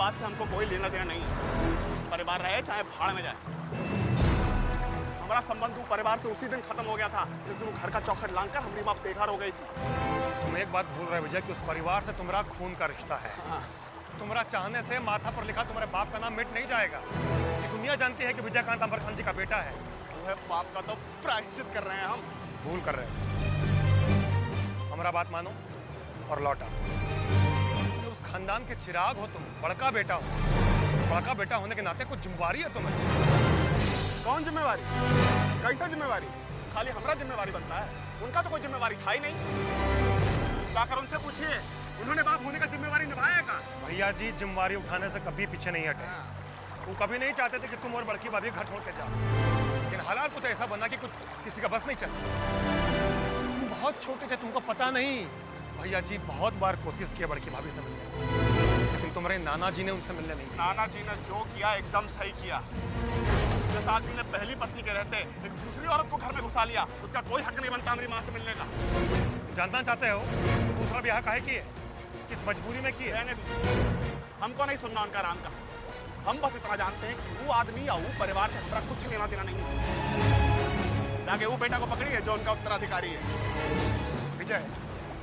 बात से हमको कोई लेना देना नहीं है। परिवार रहे चाहे भाड़ में जाए। हमारा संबंध परिवार से उसी दिन खत्म हो गया था जिस दिन घर का चौखट लांघकर हमारी माँ बेघर हो गई थी। तुम एक बात भूल रहे विजय कि उस परिवार से तुम्हारा खून का रिश्ता है। हाँ। तुम्हारा चाहने से माथा पर लिखा तुम्हारे बाप का नाम मिट नहीं जाएगा। ये दुनिया जानती है कि विजयकांत अमर खान जी का बेटा है। वो है पाप का तो प्रायश्चित कर रहे हैं हम। भूल कर रहे हो। हमारा बात मानो और लौटा। उस खानदान के चिराग हो तुम, बड़का बेटा हो। बड़का बेटा होने के नाते कुछ जिम्मेवारी है तुम्हें। कौन जिम्मेवारी? कैसा जिम्मेवारी? खाली हमारा जिम्मेवारी बनता है, उनका तो कोई जिम्मेवारी था ही नहीं। जाकर उनसे पूछिए उन्होंने बाप होने का जिम्मेवारी निभाया का? भैया जी जिम्मेवारी उठाने से कभी पीछे नहीं हटे। वो कभी नहीं चाहते थे कि तुम और बड़की भाभी घर छोड़ के जाओ, लेकिन हालात कुछ ऐसा बना कि कुछ किसी का बस नहीं चला। तुम बहुत छोटे थे, तुमको पता नहीं। भैया जी बहुत बार कोशिश किया बड़की भाभी से मिलने, लेकिन तुम्हारे नाना जी ने उनसे मिलने नहीं दिया। नाना जी ने जो किया एकदम सही किया। जिस आदमी ने पहली पत्नी के रहते एक दूसरी औरत को घर में घुसा लिया, उसका कोई हक नहीं बनता हमारी माँ से मिलने का। जानना चाहते हो दूसरा ब्याह काहे किए, किस मजबूरी में किए? रहने दीजिए, हमको नहीं सुनना उनका राम का। हम बस इतना जानते हैं कि वो आदमी या वो परिवार से हमारा कुछ लेना देना नहीं है। जाके वो बेटा को पकड़िए जो उनका उत्तराधिकारी है। विजय,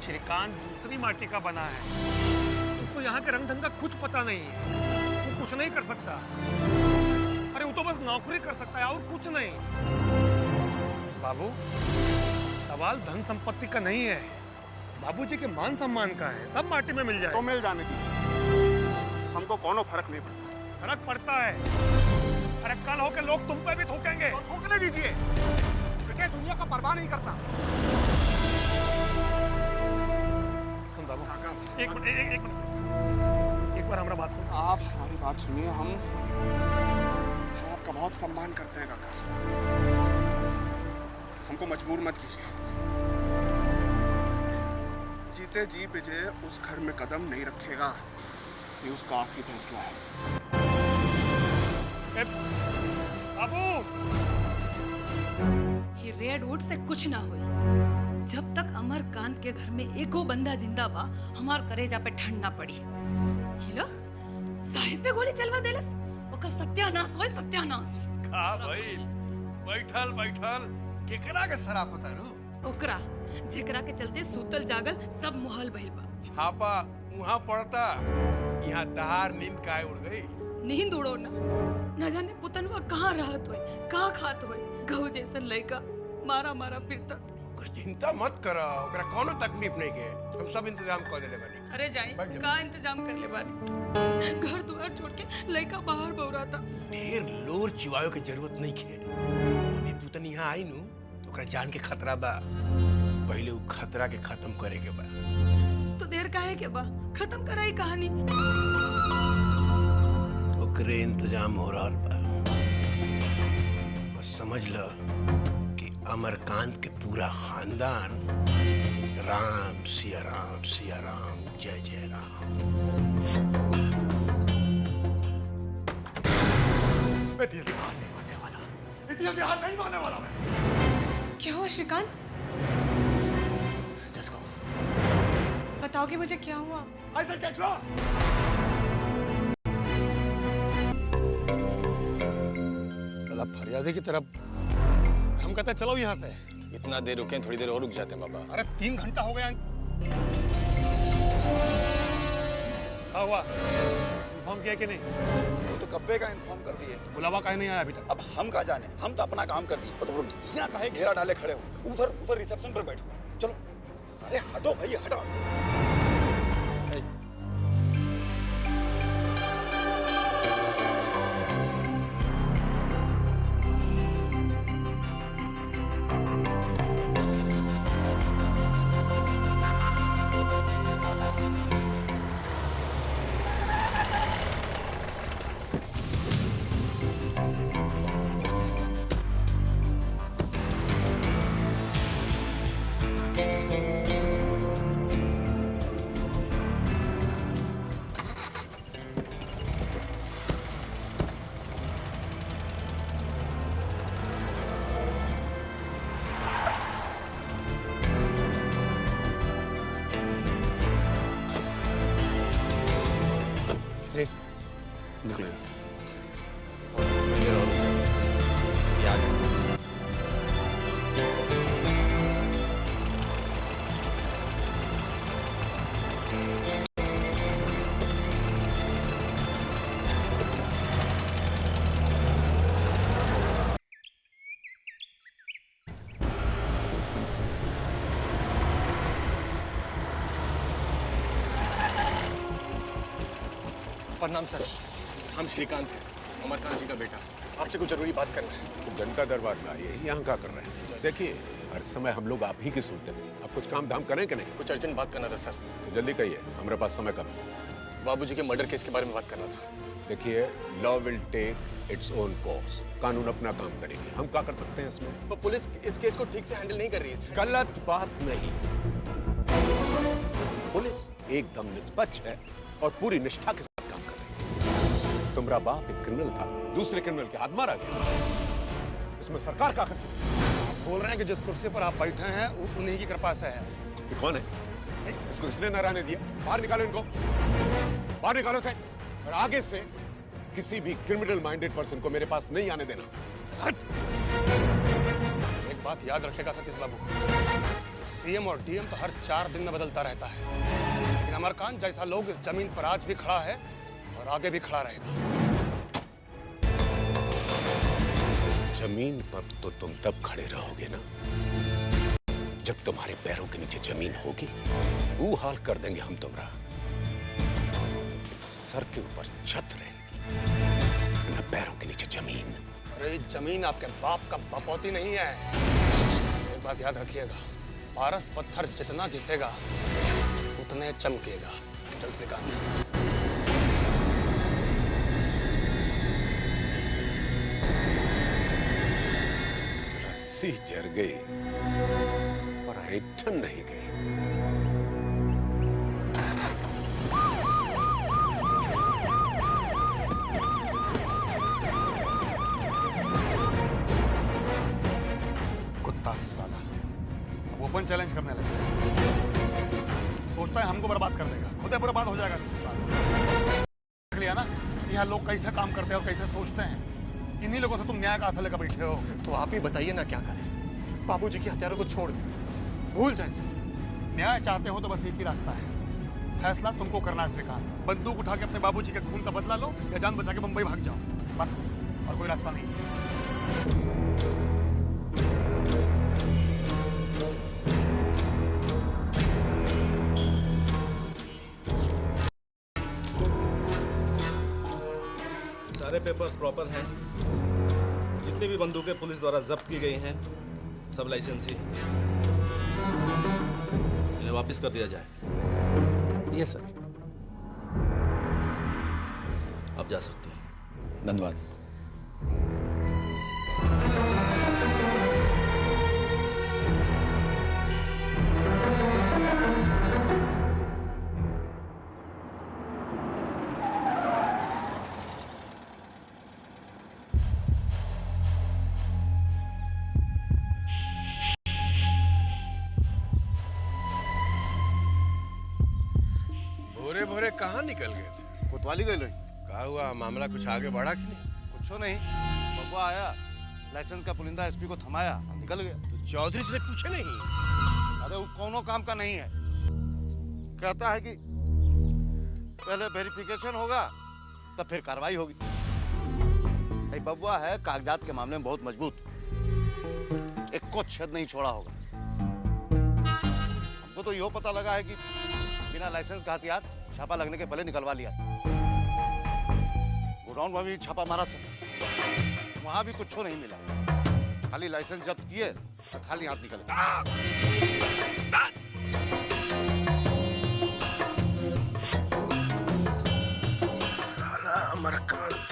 श्रीकांत दूसरी माटी का बना है। उसको यहाँ के रंग ढंग का कुछ पता नहीं है। वो कुछ नहीं कर सकता। अरे वो तो बस नौकरी कर सकता है और कुछ नहीं। बाबू, सवाल धन संपत्ति का नहीं है, बाबूजी के मान सम्मान का है। सब माटी में मिल जाए तो मिल जाने दीजिए, हमको कोनो फर्क नहीं पड़ता। फर्क पड़ता है। अरे कल हो के लोग तुम पे भी थूकेंगे। तो थूकने दीजिए, विजय दुनिया का परवाह नहीं करता। सुन बाबू, एक मिनट, एक बार हमारा बात सुन। आप हमारी बात सुनिए। हम आपका बहुत सम्मान करते हैं काका, हमको मजबूर मत कीजिए। जीते जी विजय उस घर में कदम नहीं रखेगा, ये उसका आखिरी फैसला है। बाबू, ये रेडवुड से कुछ ना हुई। जब तक अमरकांत के घर में एको बंदा जिंदा बा, हमार करेजा पे ठंड ना पड़ी। हिलो साहिब पे गोली चलवा देलस, ओकर सत्यानाश होय, सत्यानाश। का भाई बैठल बैठल केकरा के शराब उतारू? ओकरा जेकरा के चलते सूतल जागल सब मुहल भइल बा। छापा वहाँ पड़ता, यहाँ दहार नींद काहे उड़ गई? नींद उड़ो न जाने पुतनवा कहाँ रहत होय, कहाँ खात होय। गऊ जैसन लड़का मारा मारा फिरता। कुछ चिंता मत करो, ओकरा कोनो तकलीफ नहीं के, हम सब इंतजाम कर देले बानी। अरे जाई, बैठ जा। का इंतजाम कर ले बानी। घर दुआर छोड़ के लड़का बाहर बौराता। ढेर लोर चिवायो के जरूरत नहीं खे। अभी पुतन यहाँ आई नु तो ओकरा जान के खतरा बा, पहले वो खतरा के खत्म करे के बा। तो देर काहे के बा, खत्म कराई कहानी। ओकरे इंतजाम हो रहा बा। बस समझ लो कि अमरकांत के पूरा खानदान राम सिया राम, सिया राम, जय जय राम। मैं दिल से हार नहीं मानने वाला, इतनी जल्दी हार नहीं मानने वाला मैं। क्या हुआ श्रीकांत? जिसको बताओगे मुझे क्या हुआ? I said get lost. साला फरियादी की तरफ हम कहते हैं चलो यहाँ से। इतना देर रुके, थोड़ी देर और रुक जाते हैं बाबा। अरे 3 घंटा हो गया। क्या हुआ, इन्फॉर्म किया कि नहीं? वो तो कब्बे का इन्फॉर्म कर दिए। तो बुलावा काहे नहीं आया अभी तक? अब हम कहाँ जाने, हम तो अपना काम कर दिए। और तुम लोग यहाँ काहे घेरा डाले खड़े हो? उधर उधर रिसेप्शन पर बैठो। चलो, अरे हटो भैया हटो। निकलो यहाँ से। इधर और ये आ जाओ। प्रणाम सर, हम श्रीकांत हैं, अमरकांत जी का बेटा। आपसे कुछ जरूरी बात करना है। तो जनता दरबार लाइए, यहाँ क्या कर रहे हैं? देखिए, हर समय हम लोग आप ही की सुनते हैं। आप कुछ काम धाम करें कि नहीं? कुछ अर्जेंट बात करना था सर। तो जल्दी कहिए, हमारे पास समय कम है। बाबूजी के मर्डर केस के बारे में बात करना था। देखिए, law will take its own course. कानून अपना काम करेगी, हम क्या कर सकते हैं इसमें? तो पुलिस इस केस को ठीक से हैंडल नहीं कर रही है। गलत बात नहीं। पुलिस एकदम निष्पक्ष है और पूरी निष्ठा के साथ काम कर रही है। तुम्हारा बाप एक क्रिमिनल था, दूसरे क्रिमिनल के हाथ मारा गया। इसमें सरकार क्या कर सकती है? आप बोल रहे हैं कि जिस कुर्सी पर आप बैठे हैं उन्हीं की कृपा से है। ये कौन है? इसको किसने न रहने दिया? बाहर निकालो इनको, बाहर निकालो से। और आगे से किसी भी क्रिमिनल माइंडेड पर्सन को मेरे पास नहीं आने देना। हट! एक बात याद रखेगा सतीश बाबू, सीएम और डीएम तो हर 4 दिन में बदलता रहता है, लेकिन अमरकांत जैसा लोग इस जमीन पर आज भी खड़ा है और आगे भी खड़ा रहेगा। जमीन पर तो तुम तब खड़े रहोगे ना जब तुम्हारे पैरों के नीचे जमीन होगी। वो हाल कर देंगे हम तुम्हारा। सर के ऊपर छत रहेगी, न पैरों के नीचे जमीन। अरे जमीन आपके बाप का बपौती नहीं है। एक बात याद रखिएगा, पारस पत्थर जितना घिसेगा उतने चमकेगा। चल श्रीकांत। रस्सी जर गई पर ऐठन नहीं गई। कुत्ता साला अब ओपन चैलेंज करने लगा। सोचता है हमको बर्बाद कर देगा, खुद ही बर्बाद हो जाएगा साला। देख लिया ना यहाँ लोग कैसे काम करते हैं और कैसे सोचते हैं। इन्हीं लोगों से तुम न्याय का आशा लेकर बैठे हो। तो आप ही बताइए ना क्या करें। बाबूजी की हत्यारों को छोड़ दें, भूल जाए इसे। न्याय चाहते हो तो बस एक ही रास्ता है, फैसला तुमको करना है श्रीकांत। बंदूक उठा के अपने बाबूजी के खून का बदला लो या जान बचा के मुंबई भाग जाओ, बस। और कोई रास्ता नहीं है। सारे पेपर्स प्रॉपर हैं। जितनी भी बंदूकें पुलिस द्वारा जब्त की गई हैं सब लाइसेंसी हैं। इन्हें वापस कर दिया जाए। Yes sir. आप जा सकते हैं। धन्यवाद। भोरे भोरे कहाँ निकल गए थे? कोतवाली गए लोग। कहा हुआ मामला कुछ आगे बढ़ा कि नहीं? कुछ नहीं, बबुआ आया, लाइसेंस का पुलिंदा एसपी को थमाया, निकल गया। तो चौधरी से पूछे नहीं? अरे वो कोनो काम का नहीं है। कहता है कि पहले वेरिफिकेशन होगा तब फिर कार्रवाई होगी। भाई बबुआ है, कागजात के मामले में बहुत मजबूत, एक को छेद नहीं छोड़ा होगा। हमको तो यो पता लगा है कि बिना लाइसेंस का हथियार छापा लगने के पहले निकलवा लिया। गोडाउन में भी छापा मारा सर, वहां भी कुछ नहीं मिला, खाली लाइसेंस जब्त किए और खाली हाथ निकल अमरकांत।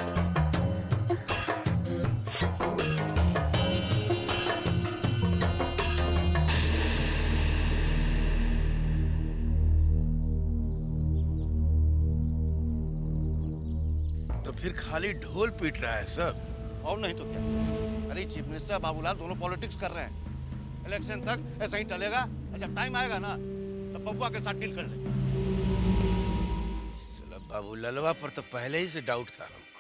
तो फिर खाली ढोल पीट रहा है सब। और नहीं तो क्या। अरे चीफ मिनिस्टर बाबूलाल दोनों पॉलिटिक्स कर रहे हैं। इलेक्शन तक ऐसा ही चलेगा, जब टाइम आएगा ना तब बबुआ के साथ डील कर ले। बाबू ललवा पर तो पहले ही से डाउट था हमको।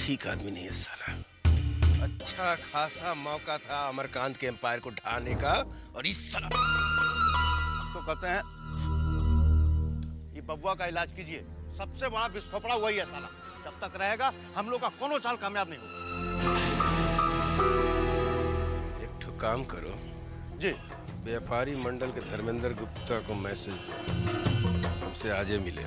ठीक आदमी नहीं है साला। अच्छा खासा मौका था अमरकांत के एम्पायर को ढाने का, और इस साला तो कहते हैं ये बबुआ का इलाज कीजिए, सबसे बड़ा विस्फोपड़ा वही है साला। जब तक रहेगा हम लोग का कोनो चाल कामयाब नहीं होगा। एक ठो काम करो जी। व्यापारी मंडल के धर्मेंद्र गुप्ता को मैसेज दो, हमसे आजे मिले।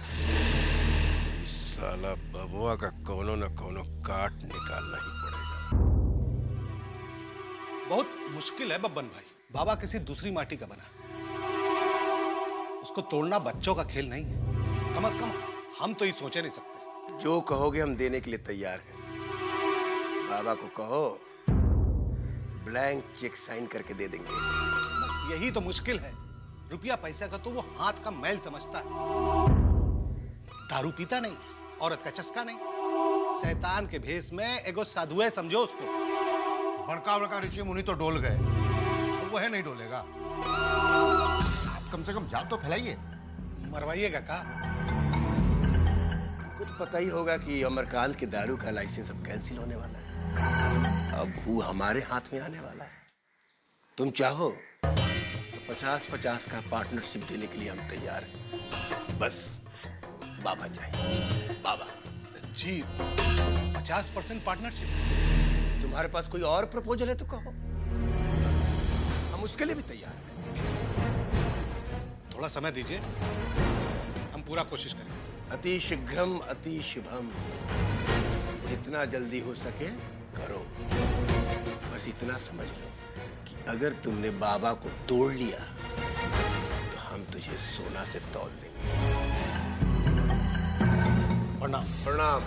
इस साला बबुआ का कोनो न कोनो काट निकालना ही पड़ेगा। बहुत मुश्किल है बब्बन भाई, बाबा किसी दूसरी माटी का बना, उसको तोड़ना बच्चों का खेल नहीं है। कम से कम हम तो ये सोचे नहीं सकते। जो कहोगे हम देने के लिए तैयार हैं। बाबा को कहो ब्लैंक चेक साइन करके दे देंगे। बस यही तो मुश्किल है, रुपया पैसा का तो वो हाथ का मैल समझता है। दारू पीता नहीं, औरत का चस्का नहीं, शैतान के भेष में एगो साधु है समझो उसको। बड़का बड़का ऋषि मुनि तो डोल गए, अब वह नहीं डोलेगा। आप कम से कम जाल तो फैलाइए। मरवाइएगा का? आपको तो पता ही होगा कि अमरकांत के दारू का लाइसेंस अब कैंसिल होने वाला है। अब वो हमारे हाथ में आने वाला है। तुम चाहो तो 50-50 का पार्टनरशिप देने के लिए हम तैयार हैं। बस बाबा चाहिए, बाबा। जी 50% पार्टनरशिप। तुम्हारे पास कोई और प्रपोजल है तो कहो, हम उसके लिए भी तैयार हैं। थोड़ा समय दीजिए, हम पूरा कोशिश करेंगे। अति शीघ्रम अति शुभम, जितना जल्दी हो सके करो। बस इतना समझ लो कि अगर तुमने बाबा को तोड़ लिया तो हम तुझे सोना से तौल देंगे। प्रणाम। प्रणाम।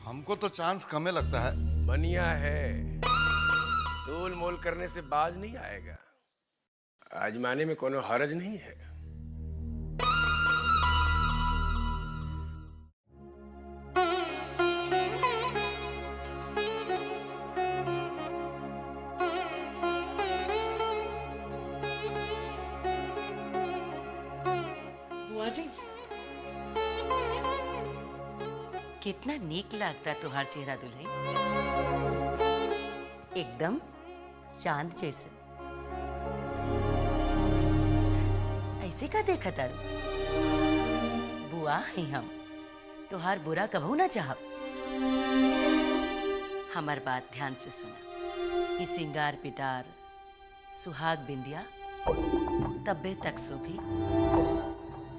हमको तो चांस कम लगता है। बनिया है, तोल मोल करने से बाज नहीं आएगा। आजमाने में कोनो हरज नहीं है। बुआ जी, कितना नीक लगता तुहार चेहरा दुल्हन, एकदम चांद जैसे। ऐसे का देखा तारू? बुआ ही हम तुहार बुरा कभू ना चाहब। हमार बात ध्यान से सुना। ई सिंगार पिटार सुहाग बिंदिया तब्बे तक सुभी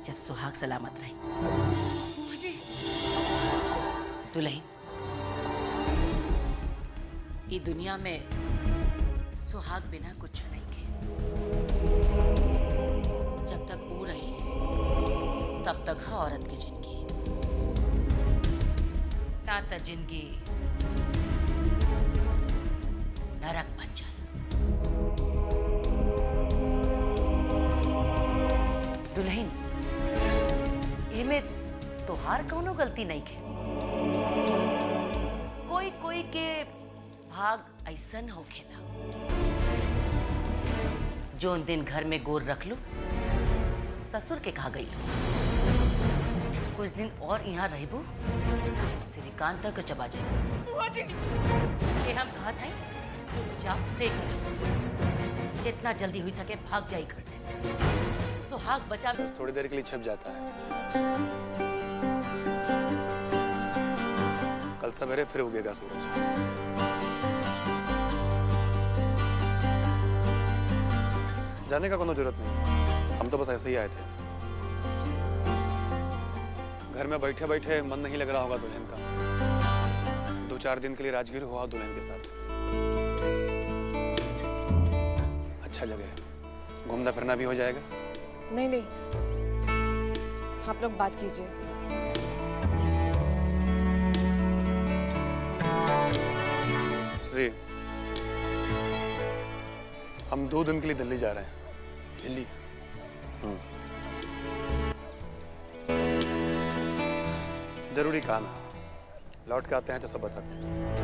जब सुहाग सलामत रही। बुआ जी। दुल्हन, ये दुनिया में सुहाग बिना कुछ नहीं के। जब तक वो रही तब तक है औरत की जिंदगी, ना तो जिंदगी नरक बन जाए। दुल्हन, एमे तोहार कौनो गलती नहीं है। कोई कोई के भाग ऐसन हो खेला, जोन दिन घर में गोर रख लो ससुर के कहा गई लो। कुछ दिन और यहाँ रहबू तो श्रीकांत तक चबा जाए। ये हम कहत हैं चुपचाप से कर, जितना जल्दी हो सके भाग जाई घर से। सुहाग बचा भी थोड़ी देर के लिए छिप जाता है, कल सवेरे फिर उगेगा सूरज। जाने का कोनो जरूरत नहीं, हम तो बस ऐसे ही आए थे। घर में बैठे बैठे मन नहीं लग रहा होगा दुल्हन का। 2-4 दिन के लिए राजगीर हुआ दुल्हन के साथ। अच्छा जगह है, घूमना फिरना भी हो जाएगा। नहीं नहीं, आप लोग बात कीजिए। श्री, हम 2 दिन के लिए दिल्ली जा रहे हैं। दिल्ली? जरूरी काम है, लौट के आते हैं तो सब बताते हैं।